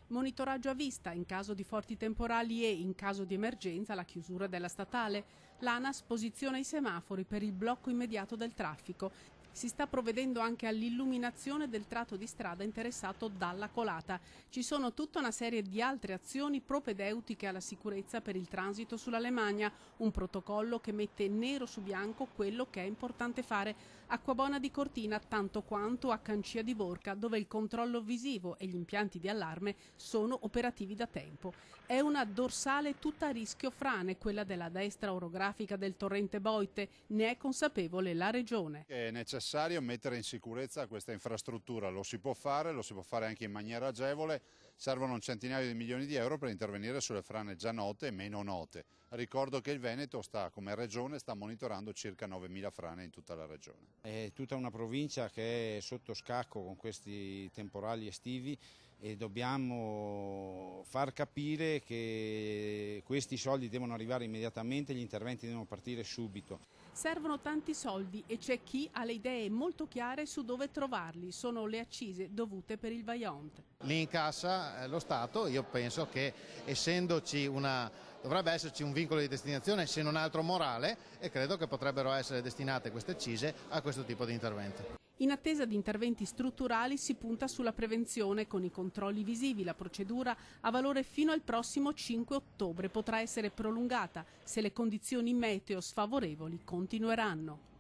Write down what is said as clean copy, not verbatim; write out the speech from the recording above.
Monitoraggio a vista in caso di forti temporali e, in caso di emergenza, la chiusura della statale. L'ANAS posiziona i semafori per il blocco immediato del traffico. Si sta provvedendo anche all'illuminazione del tratto di strada interessato dalla colata. Ci sono tutta una serie di altre azioni propedeutiche alla sicurezza per il transito sulla Lemagna, un protocollo che mette nero su bianco quello che è importante fare. Acquabona di Cortina tanto quanto a Cancia di Borca, dove il controllo visivo e gli impianti di allarme sono operativi da tempo. È una dorsale tutta a rischio frane, quella della destra orografica del torrente Boite, ne è consapevole la Regione. È necessario mettere in sicurezza questa infrastruttura, lo si può fare anche in maniera agevole, servono un centinaio di milioni di euro per intervenire sulle frane già note e meno note. Ricordo che il Veneto come regione sta monitorando circa 9.000 frane in tutta la regione. È tutta una provincia che è sotto scacco con questi temporali estivi e dobbiamo far capire che questi soldi devono arrivare immediatamente, gli interventi devono partire subito. Servono tanti soldi e c'è chi ha le idee molto chiare su dove trovarli, sono le accise dovute per il Vajont. Li incassa lo Stato, io penso che dovrebbe esserci un vincolo di destinazione, se non altro morale, e credo che potrebbero essere destinate queste accise a questo tipo di interventi. In attesa di interventi strutturali si punta sulla prevenzione con i controlli visivi. La procedura ha valore fino al prossimo 5 ottobre, potrà essere prolungata se le condizioni meteo sfavorevoli continueranno.